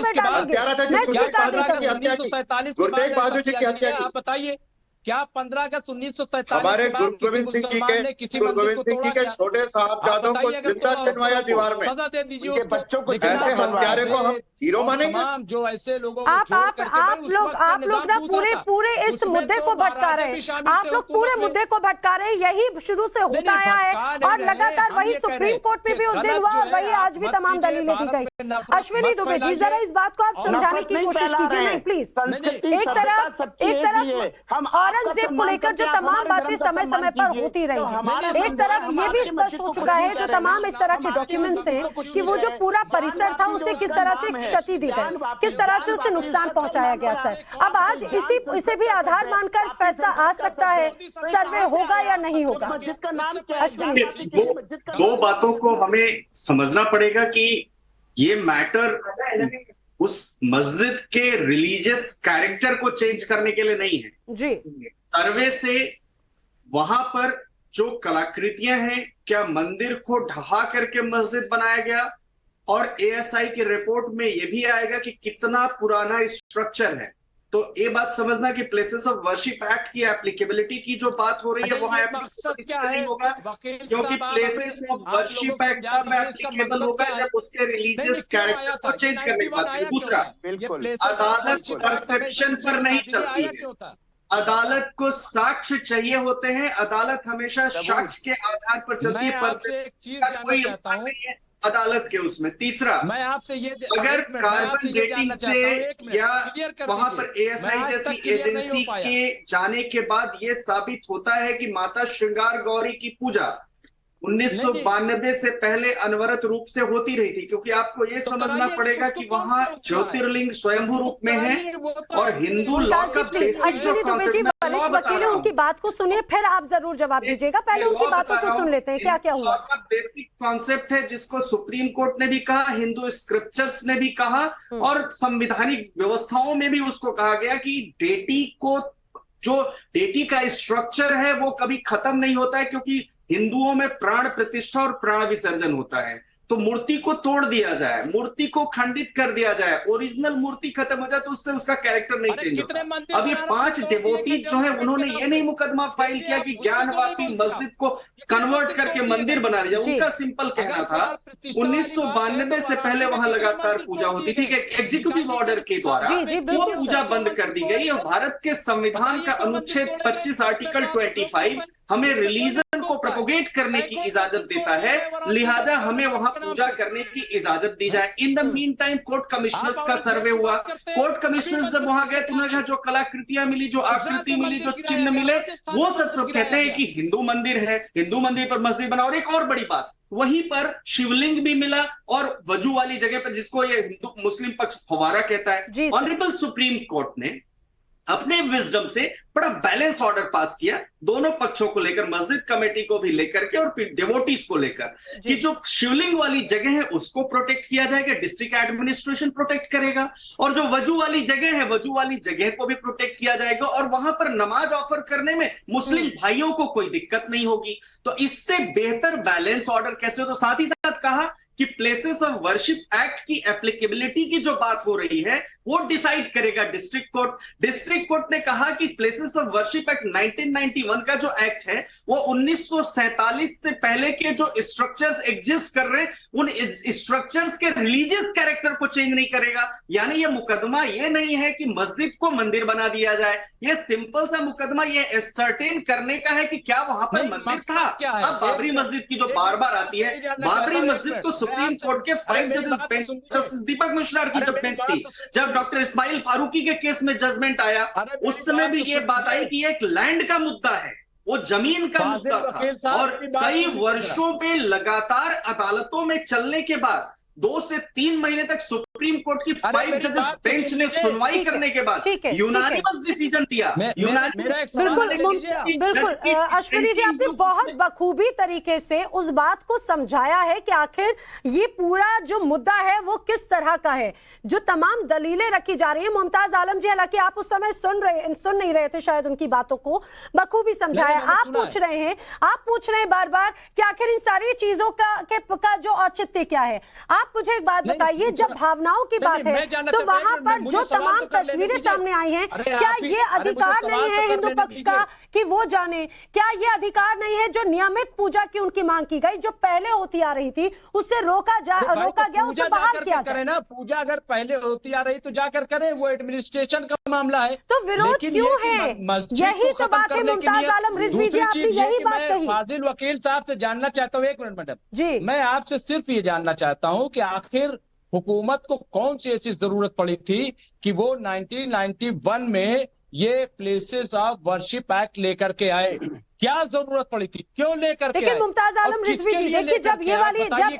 में डालेंगे, मैं स्वीकार नहीं करूंगा। आप बताइए क्या 15 अगस्त 1947 हमारे गुरु गोविंद सिंह जी के छोटे साहबजादों को जिंदा चुनवाया दीवार में, सजा दे दीजिए बच्चों को। ऐसे हत्यारे को हम हीरो मानेंगे? जो ऐसे लोगों आप लोग ना पूरे इस मुद्दे को भटका रहे हैं, आप लोग पूरे मुद्दे को भटका रहे हैं। यही शुरू से होता आया है और लगातार वही सुप्रीम कोर्ट में भी उस दिन हुआ और वही आज भी तमाम दलीलें दी गई। अश्विनी दुबे जी, जरा इस बात को आप समझाने की कोशिश कीजिए। नहीं प्लीज, एक तरफ औरंगजेब को लेकर जो तमाम बातें समय समय पर होती रही है, एक तरफ ये भी स्पष्ट हो चुका है जो तमाम इस तरह के डॉक्यूमेंट्स हैं कि वो जो पूरा परिसर था उसे किस तरह से क्षति दी गई, किस तरह से उसे नुकसान पहुंचाया गया। सर, अब आज इसे भी आधार मानकर फैसला आ सकता है, सर्वे होगा या नहीं होगा? अश्विनी, दो बातों को हमें समझना पड़ेगा कि ये मैटर उस मस्जिद के रिलीजियस कैरेक्टर को चेंज करने के लिए नहीं है जी। सर्वे से वहां पर जो कलाकृतियां हैं, क्या मंदिर को ढहा करके मस्जिद बनाया गया, और एएसआई की रिपोर्ट में यह भी आएगा कि कितना पुराना स्ट्रक्चर है। तो ये बात समझना कि प्लेसेस ऑफ वर्शिप एक्ट की एप्लीकेबिलिटी की जो बात हो रही है वहां नहीं होगा, क्योंकि प्लेसेस ऑफ वर्शिप एक्ट तब एप्लीकेबल होगा जब उसके रिलीजियस कैरेक्टर को चेंज करने की बात है। दूसरा, अदालत परसेप्शन पर नहीं चलती है, अदालत को साक्ष्य चाहिए होते हैं, अदालत हमेशा साक्ष्य के आधार पर चलती है, परसेप्शन का कोई स्थान नहीं है अदालत के उसमें। तीसरा, मैं आपसे ये अगर कार्बन डेटिंग से या वहां पर एएसआई जैसी एजेंसी के जाने के बाद ये साबित होता है कि माता श्रृंगार गौरी की पूजा 1992 से पहले अनवरत रूप से होती रही थी, क्योंकि आपको ये समझना पड़ेगा कि वहां ज्योतिर्लिंग स्वयंभू रूप में है और हिंदू लॉ का बेसिक जो कॉन्सेप्ट वकील उनकी बात को सुनिए, फिर आप जरूर जवाब दीजिएगा। पहले उनकी बातों को सुन लेते हैं, क्या क्या हुआ। बेसिक कॉन्सेप्ट है जिसको सुप्रीम कोर्ट ने भी कहा, हिंदू स्क्रिप्चर्स ने भी कहा और संवैधानिक व्यवस्थाओं में भी उसको कहा गया कि डेटी को, जो डेटी का स्ट्रक्चर है वो कभी खत्म नहीं होता है, क्योंकि हिंदुओं में प्राण प्रतिष्ठा और प्राण विसर्जन होता है। तो मूर्ति को तोड़ दिया जाए, मूर्ति को खंडित कर दिया जाए, ओरिजिनल मूर्ति खत्म हो जाए तो उससे उसका कैरेक्टर नहीं चेंज होता। अब ये 5 डिवोटीज जो है उन्होंने ये नहीं मुकदमा फाइल किया कि ज्ञानवापी मस्जिद को कन्वर्ट करके मंदिर बना दिया। उनका सिंपल कहना था 1992 से पहले वहां लगातार पूजा होती थी, एग्जीक्यूटिव ऑर्डर के द्वारा वो पूजा बंद कर दी गई। और भारत के संविधान का अनुच्छेद 25 आर्टिकल 25 हमें रिलीजन को प्रोपोगेट करने की इजाजत देता है, लिहाजा हमें वहां पूजा करने की इजाजत दी जाए। In the mean time court commissioners का सर्वे हुआ। कोर्ट कमिश्नर्स जब वहां गए तो उन्होंने कहा जो कलाकृतियां मिली, जो आकृति मिली, जो चिन्ह मिले, वो सब कहते हैं कि हिंदू मंदिर है, हिंदू मंदिर पर मस्जिद बना। और एक और बड़ी बात, वहीं पर शिवलिंग भी मिला और वजू वाली जगह पर, जिसको ये हिंदू मुस्लिम पक्ष फवारा कहता है। ऑनरेबल सुप्रीम कोर्ट ने अपने विजडम से बड़ा बैलेंस ऑर्डर पास किया, दोनों पक्षों को लेकर, मस्जिद कमेटी को भी लेकर के और फिर डिवोटीज को लेकर, कि जो शिवलिंग वाली जगह है उसको प्रोटेक्ट किया जाएगा, डिस्ट्रिक्ट एडमिनिस्ट्रेशन प्रोटेक्ट करेगा, और जो वजू वाली जगह है वजू वाली जगह को भी प्रोटेक्ट किया जाएगा, और वहां पर नमाज ऑफर करने में मुस्लिम भाइयों को कोई दिक्कत नहीं होगी। तो इससे बेहतर बैलेंस ऑर्डर कैसे हो? तो साथ ही साथ कहा कि प्लेसेस ऑफ वर्शिप एक्ट की एप्लीकेबिलिटी की जो बात हो रही है वो डिसाइड करेगा डिस्ट्रिक्ट कोर्ट। डिस्ट्रिक्ट कोर्ट ने कहा कि प्लेसेस ऑफ वर्शिप एक्ट 1991 का जो एक्ट है वो 1947 से पहले के जो स्ट्रक्चर्स एग्जिस्ट कर रहे हैं उन स्ट्रक्चर्स के रिलीजियस कैरेक्टर को चेंज नहीं करेगा। यानी ये मुकदमा ये नहीं है कि मस्जिद को मंदिर बना दिया जाए, ये सिंपल सा मुकदमा ये एसर्टेन करने का है कि क्या वहां पर मंदिर था। अब बाबरी मस्जिद की जो बार बार आती है, बाबरी मस्जिद को सुप्रीम कोर्ट के 5 जजेस बेंच, जस्टिस दीपक मिश्रा की जब बेंच थी, जब डॉक्टर इस्माइल फारूकी के केस में जजमेंट आया, उस समय भी ये बात आई कि एक लैंड का मुद्दा है, वो जमीन का मुद्दा था। और कई वर्षों पे लगातार अदालतों में चलने के बाद 2 से 3 महीने तक सुप्रीम कोर्ट की 5 जजेस बेंच ने सुनवाई करने के बाद यूनानिमस डिसीजन दिया। बिल्कुल अश्विनी जी, आपने बहुत बखूबी तरीके से उस बात को समझाया है कि आखिर ये पूरा जो मुद्दा है वो किस तरह का है, जो तमाम दलीलें रखी जा रही है। मुमताज आलम जी, हालांकि आप उस समय सुन नहीं रहे थे शायद उनकी बातों को, बखूबी समझाया। आप पूछ रहे हैं बार बार कि आखिर इन सारी चीजों का जो औचित्य क्या है। आप मुझे एक बात बताइए, जब भावनाओं की बात है तो वहां पर जो तमाम तस्वीरें सामने आई हैं, क्या ये अधिकार नहीं है हिंदू पक्ष का कि वो जाने? क्या ये अधिकार नहीं है जो नियमित पूजा की उनकी मांग की गई, जो पहले होती आ रही थी, उससे रोका गया, उसे बहाल किया जाए ना? पूजा अगर पहले होती आ रही तो जाकर करें, वो एडमिनिस्ट्रेशन का मामला है। तो विरोध क्यों है? यही तो बात है मुमताज आलम रिजवी जी, आपने यही बात कही। फाजिल वकील साहब से जानना चाहता हूँ, 1 मिनट मैडम जी, मैं आपसे सिर्फ ये जानना चाहता हूँ कि आखिर हुकूमत को कौन सी ऐसी जरूरत पड़ी थी कि वो 1991 में ये प्लेसेस ऑफ वर्शिप एक्ट लेकर के आए? क्या जरूरत पड़ी थी, क्यों लेकर के आए? लेकिन मुमताज आलम रिजवी जी, देखिए जब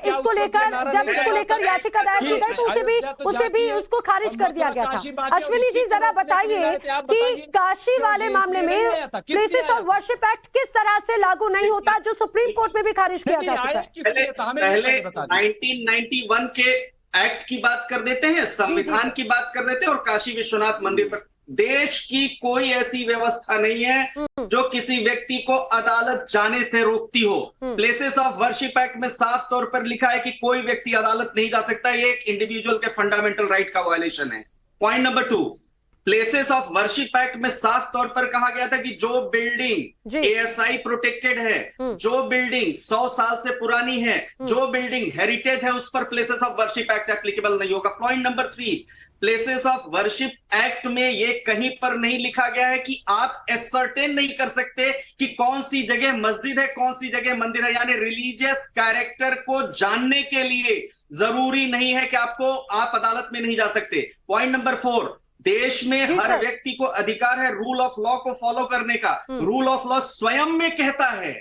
इसको लेकर याचिका दायर की गई तो उसे भी उसको खारिज कर दिया गया था। अश्विनी जी, जरा बताइए कि काशी वाले मामले में प्लेसेस ऑफ वर्शिप एक्ट किस तरह से लागू नहीं होता, जो सुप्रीम कोर्ट में भी खारिज किया जा चुका है। पहले 1991 के एक्ट की बात कर देते हैं, संविधान की बात कर देते हैं, और काशी विश्वनाथ मंदिर पर देश की कोई ऐसी व्यवस्था नहीं है जो किसी व्यक्ति को अदालत जाने से रोकती हो। प्लेसेस ऑफ वर्शिप एक्ट में साफ तौर पर लिखा है कि कोई व्यक्ति अदालत नहीं जा सकता, ये एक इंडिविजुअल के फंडामेंटल राइट का वायलेशन है। Point number 2, places of worship act में साफ तौर पर कहा गया था कि जो बिल्डिंग ASI प्रोटेक्टेड है, जो बिल्डिंग 100 साल से पुरानी है, जो बिल्डिंग हेरिटेज है, उस पर places of worship act applicable नहीं होगा। Point number 3, places of worship act में ये कहीं पर नहीं लिखा गया है कि आप एसर्टेन नहीं कर सकते कि कौन सी जगह मस्जिद है, कौन सी जगह मंदिर है। यानी रिलीजियस कैरेक्टर को जानने के लिए जरूरी नहीं है कि आप अदालत में नहीं जा सकते। पॉइंट नंबर 4, देश में हर व्यक्ति को अधिकार है रूल ऑफ लॉ को फॉलो करने का। रूल ऑफ लॉ स्वयं में कहता है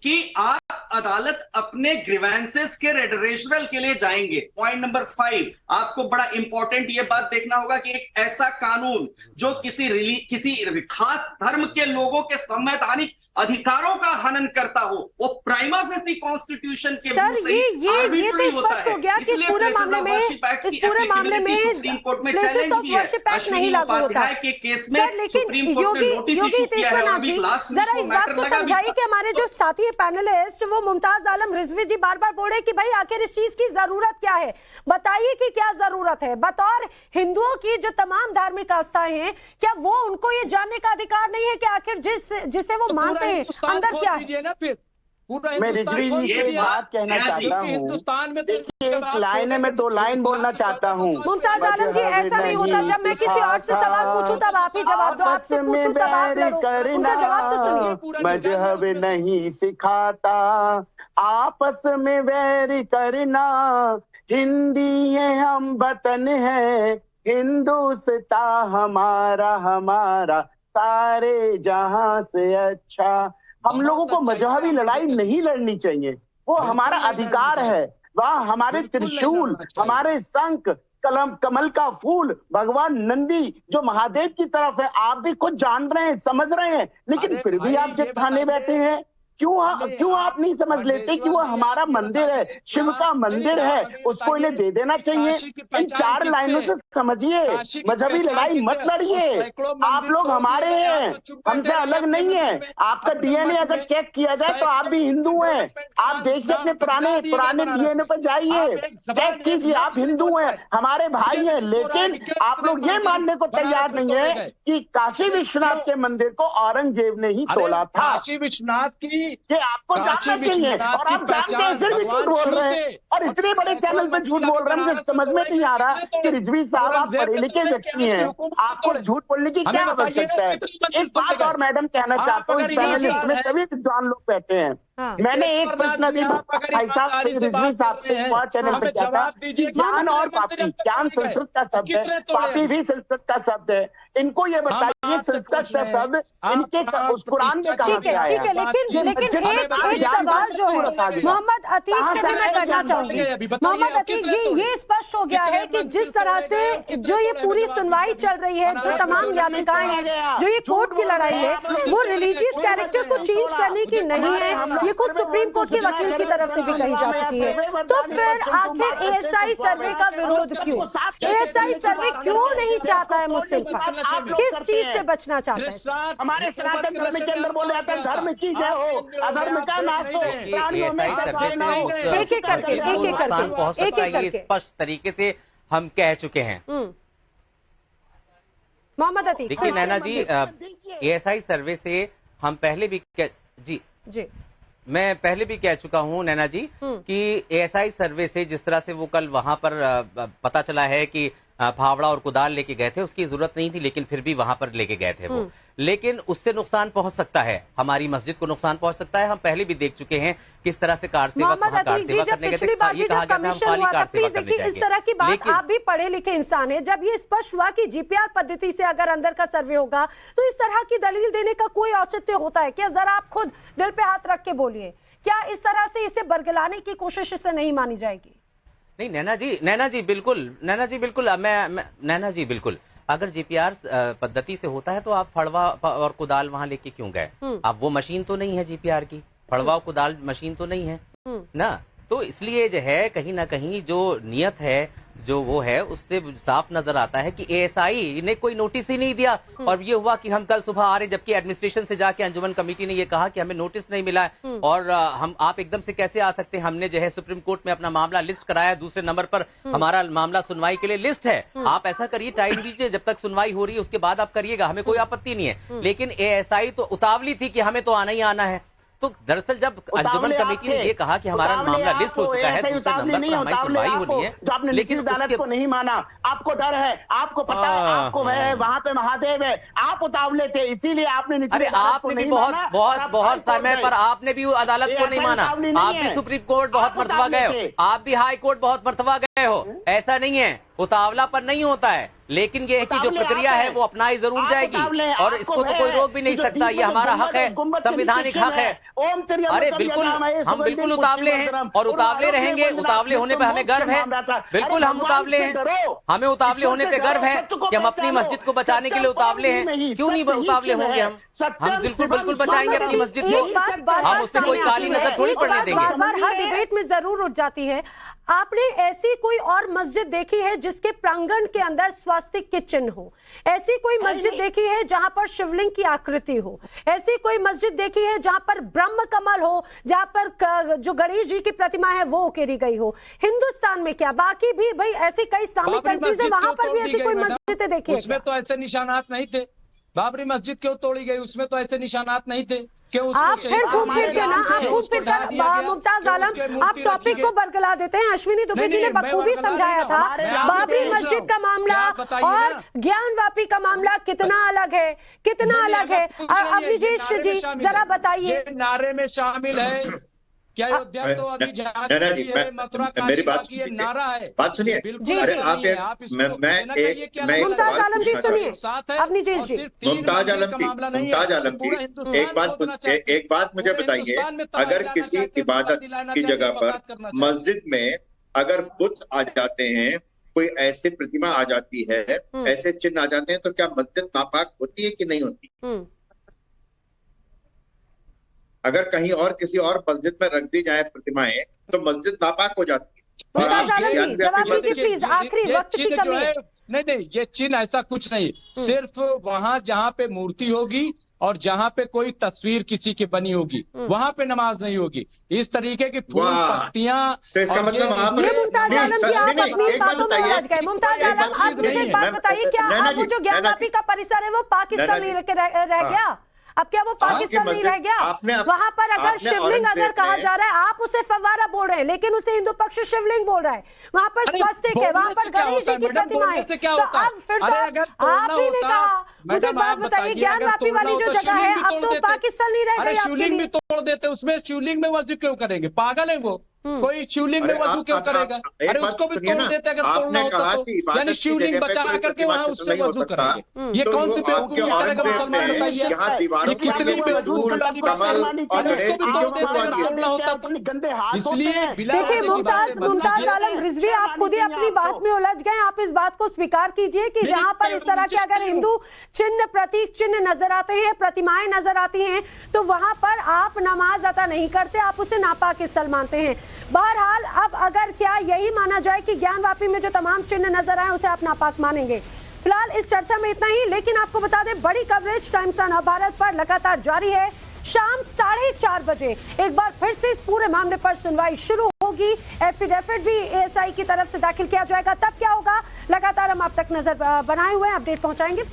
कि आप अदालत अपने ग्रीवेंसेस के रेडरेशनल के लिए जाएंगे। पॉइंट नंबर 5, आपको बड़ा इंपॉर्टेंट ये बात देखना होगा कि एक ऐसा कानून जो किसी खास धर्म के लोगों के संवैधानिक अधिकारों का हनन करता हो, वो प्राइमा फेसी कॉन्स्टिट्यूशन के सर ये तो स्पष्ट हो गया कि इस पूरे मामले में सुप्रीम कोर्ट में चैलेंज भी है। अश्विनी उपाध्याय के केस में सुप्रीम कोर्ट ने नोटिस इशू किया है। जरा इस बात को समझाइए कि हमारे जो साथी के पैनलिस्ट वो मुमताज आलम रिजवी जी बार बार बोल रहे कि भाई आखिर इस चीज की जरूरत क्या है, बताइए कि क्या जरूरत है। बतौर हिंदुओं की जो तमाम धार्मिक आस्थाएं हैं, क्या वो उनको ये जानने का अधिकार नहीं है कि आखिर जिसे वो मानते हैं अंदर क्या है? मैं रिजवी जी से एक बात कहना चाहता हूँ। हिंदुस्तान में एक लाइन है, मैं 2 लाइन बोलना चाहता हूँ। मुमताज आलम जी, ऐसा नहीं होता, जब मैं किसी और से सवाल पूछूं तब आप ही जवाब दो, आपसे पूछूं तब आप लड़ो। उनका जवाब तो सुनिए। मजहब नहीं सिखाता आपस में वैर करना, हिंदी है हम वतन है, हिंदुस्तान हमारा हमारा सारे जहां से अच्छा। हम लोगों को मजहबी लड़ाई नहीं लड़नी चाहिए, वो हमारा अधिकार है। वह हमारे त्रिशूल, हमारे शंख, कमल का फूल, भगवान नंदी जो महादेव की तरफ है, आप भी खुद जान रहे हैं, समझ रहे हैं, लेकिन फिर भी आप जिद ठाने बैठे हैं। क्यों आप नहीं समझ लेते कि वो हमारा मंदिर है, शिव का मंदिर है, उसको इन्हें दे देना चाहिए। इन 4 लाइनों से समझिए, मजहबी लड़ाई मत लड़िए। आप लोग हमारे हैं, हमसे अलग नहीं है। आपका डीएनए अगर चेक किया जाए तो आप भी हिंदू हैं। आप देखिए अपने पुराने डीएनए पर जाइए, चेक कीजिए, आप हिंदू हैं, हमारे भाई हैं। लेकिन आप लोग ये मानने को तैयार नहीं है कि काशी विश्वनाथ के मंदिर को औरंगजेब ने ही तोड़ा था। काशी विश्वनाथ की ये आपको जानना चाहिए, और आप जानते हैं फिर भी झूठ बोल रहे हैं, और इतने बड़े चैनल पे झूठ बोल रहे हैं। मुझे समझ में नहीं आ रहा कि रिजवी साहब आप पढ़े लिखे व्यक्ति हैं, आपको झूठ बोलने की क्या आवश्यकता है। एक बात और मैडम कहना चाहता हूँ, इस पैनलिस्ट में सभी विद्वान लोग बैठे हैं। मैंने एक प्रश्न अभी भाई साहब से, रिजवी साहब से एक और चैनल पे किया था कि ज्ञान और पापी, ज्ञान संस्कृत का शब्द है, पापी भी संस्कृत का शब्द है। इनको ये बताइए संस्कृत का शब्द इनके उस कुरान में कहाँ से आया? ठीक है, लेकिन एक सवाल जो है मोहम्मद अतीक से भी मैं करना चाहूंगी। मोहम्मद अतीक जी, ये स्पष्ट हो गया है कि जिस तरह से जो ये पूरी सुनवाई चल रही है, जो तमाम याचिकाएं हैं, जो ये कोर्ट की लड़ाई है, वो रिलीजियस कैरेक्टर को चेंज करने की नहीं है। ये खुद सुप्रीम कोर्ट के वकील की तरफ से भी कही जा चुकी है। तो फिर आखिर एएसआई सर्वे का विरोध क्यों? एएसआई सर्वे क्यों नहीं चाहता है मुस्लिम पक्ष? किस चीज से बचना चाहता है? हमारे सनातन धर्म के अंदर बोले जाता है धर्म की जय हो, अधर्म का नाश हो, प्राणियों में सद्भाव ना हो। एक-एक करके स्पष्ट तरीके से हम कह चुके हैं। मोहम्मद अतीक, देखिए नैना जी, एएसआई सर्वे से हम पहले भी जी मैं पहले भी कह चुका हूं नैना जी कि एएसआई सर्वे से जिस तरह से वो कल वहां पर पता चला है कि फावड़ा और कुदाल लेके गए थे, उसकी जरूरत नहीं थी, लेकिन फिर भी वहां पर लेके गए थे वो। लेकिन उससे नुकसान पहुंच सकता है, हमारी मस्जिद को नुकसान पहुंच सकता है। हम पहले भी देख चुके हैं किस तरह से कार सेवा करने गए थे, ये कहा गया था हम खाली कार सेवा करने जाएंगे। इस तरह की बात, आप भी पढ़े लिखे इंसान है, जब ये स्पष्ट हुआ कि जीपीआर पद्धति से अगर अंदर का सर्वे होगा तो इस तरह की दलील देने का कोई औचित्य होता है क्या? जरा आप खुद दिल पे हाथ रख के बोलिए, क्या इस तरह से इसे बरगलाने की कोशिश इससे नहीं मानी जाएगी? नहीं नैना जी बिल्कुल अगर जीपीआर पद्धति से होता है तो आप फड़वा और कुदाल वहां लेके क्यों गए? अब वो मशीन तो नहीं है जीपीआर की, फड़वा और कुदाल मशीन तो नहीं है ना, तो इसलिए जो है कहीं ना कहीं जो नियत है, जो वो है, उससे साफ नजर आता है कि एएसआई ने कोई नोटिस ही नहीं दिया। और ये हुआ कि हम कल सुबह आ रहे, जबकि एडमिनिस्ट्रेशन से जाके अंजुमन कमेटी ने ये कहा कि हमें नोटिस नहीं मिला है, और आप एकदम से कैसे आ सकते हैं? हमने जो है सुप्रीम कोर्ट में अपना मामला लिस्ट कराया, दूसरे नंबर पर हमारा मामला सुनवाई के लिए लिस्ट है। आप ऐसा करिए, टाइम दीजिए, जब तक सुनवाई हो रही है उसके बाद आप करिएगा, हमें कोई आपत्ति नहीं है। लेकिन एएसआई तो उतावली थी कि हमें तो आना ही आना है। तो दरअसल जब अंजुमन कमेटी ने ये कहा कि हमारा मामला लिस्ट हो चुका है, दूसरे नंबर पर हमारी सुनवाई होनी है, लेकिन अदालत को नहीं माना, आपको डर है, आपको पता है, आपको है वहाँ पे महादेव है, आप उतावले थे, इसीलिए आपने अरे आपने भी बहुत समय पर आपने भी अदालत को नहीं माना। आप भी सुप्रीम कोर्ट बहुत मर्तबा गए हो, आप भी हाई कोर्ट बहुत मर्तबा गए हो, ऐसा नहीं है, उतावला पर नहीं होता है। लेकिन ये है कि जो प्रक्रिया है वो अपनाई जरूर जाएगी, और इसको तो कोई रोक भी नहीं सकता, ये हमारा हक है, संवैधानिक हक है। अरे बिल्कुल, हम बिल्कुल उतावले हैं और उतावले रहेंगे। उतावले होने पे हमें गर्व है, बिल्कुल हम उतावले हैं, हमें उतावले होने पे गर्व है कि हम अपनी मस्जिद को बचाने के लिए उतावले हैं। क्यों नहीं उतावले होंगे? हम बिल्कुल बचाएंगे अपनी मस्जिद को, हम उससे कोई काली नजर थोड़ी पड़ने देंगे। बार हर डिबेट में जरूर उठ जाती है, आपने ऐसी कोई और मस्जिद देखी है जिसके प्रांगण के अंदर स्वास्तिक के चिन्ह हो? ऐसी कोई मस्जिद देखी है जहां पर शिवलिंग की आकृति हो? ऐसी कोई मस्जिद देखी है जहां पर ब्रह्म कमल हो, जहां पर जो गणेश जी की प्रतिमा है वो उकेरी गई हो? हिंदुस्तान में क्या, बाकी भी भाई ऐसी कई इस्लामिक कंट्रीज है, वहां पर भी ऐसी कोई मस्जिदें देखी है? उसमें तो ऐसे निशानात नहीं थे। बाबरी मस्जिद क्यों तोड़ी गई? उसमें तो ऐसे निशानात नहीं थे। आप फिर घूम फिर के ना, आप घूम फिर कर मुमताज आलम, आप टॉपिक को बरकरार देते हैं। अश्विनी दुबे जी ने बखूबी समझाया था बाबरी मस्जिद का मामला और ज्ञानवापी का मामला कितना अलग है, कितना अलग है। अवनीश जी जरा बताइए। नारे में शामिल है क्या? अयोध्या तो अभी मथुरा मेरी बात ये नारा है। बात सुनिए। अरे आप मुमताज आलम जी सुनिए, अवनीश जी, मुमताज आलम की एक बात मुझे बताइए, अगर किसी इबादत की जगह पर मस्जिद में अगर बुत आ जाते हैं, कोई ऐसी प्रतिमा आ जाती है, ऐसे चिन्ह आ जाते हैं, तो क्या मस्जिद नापाक होती है कि नहीं होती? अगर कहीं और किसी और मस्जिद में रख दी जाए प्रतिमाएं तो मस्जिद नापाक हो जाती है। आखिरी वक्त की कमी है। नहीं, ये चिन्ह ऐसा कुछ नहीं, सिर्फ वहाँ जहाँ पे मूर्ति होगी और जहाँ पे कोई तस्वीर किसी की बनी होगी वहाँ पे नमाज नहीं होगी। इस तरीके की फूल पत्तियां, तो इसका मतलब ये मुमताज आलम जी, आप अपनी बातों में उलझ गए। मुमताज आलम, आप मुझे एक बात बताइए, क्या आप वो जो ज्ञानवापी का परिसर है वो पाकिस्तान नहीं रह गया? अब क्या वो पाकिस्तान नहीं रह गया? वहां पर अगर शिवलिंग अगर कहा जा रहा है, आप उसे फव्वारा बोल रहे हैं लेकिन उसे हिंदू पक्ष शिवलिंग बोल रहा है। वहां पर स्वस्तिक है, वहां पर गणेश जी की प्रतिमा है। तो अब फिर तो आप ही ने कहा, मुझे बात बताइए, ज्ञानवापी वाली जो जगह है अब तो पाकिस्तान नहीं रह गई। शिवलिंग भी तोड़ देते, उसमें शिवलिंग में वजू क्यों करेंगे? पागल है वो? कोई शिवलिंग में वजू क्यों करेगा? अरे उसको भी तोड़ देते अगर तोड़ना होता तो। यानी शिवलिंग बचा करके वहाँ उससे वजू करेंगे। ये कौन सी बेवकूफी करेगा मुसलमान? बताइए, ये कितनी बेवकूफ वाली बात है। तोड़ना होता तो इसलिए देखिए मुमताज आलम रिजवी, आप खुद ही अपनी बात में उलझ गए। आप इस बात को स्वीकार कीजिए कि जहां पर इस तरह के अगर हिंदू चिन्ह, प्रतीक चिन्ह नजर आते हैं, प्रतिमाएं नजर आती हैं, तो वहां पर आप नमाज अता नहीं करते, आप उसे नापाक स्थल मानते हैं। बहरहाल अब अगर क्या यही माना जाए कि ज्ञानवापी में जो तमाम चिन्ह नजर आए उसे आप नापाक मानेंगे? फिलहाल इस चर्चा में इतना ही, लेकिन आपको बता दें बड़ी कवरेज टाइम्स ऑफ भारत पर लगातार जारी है। शाम 4:30 बजे एक बार फिर से इस पूरे मामले पर सुनवाई शुरू होगी। एफिडेविट भी एएसआई की तरफ से दाखिल किया जाएगा। तब क्या होगा, लगातार हम आप तक नजर बनाए हुए हैं, अपडेट पहुंचाएंगे।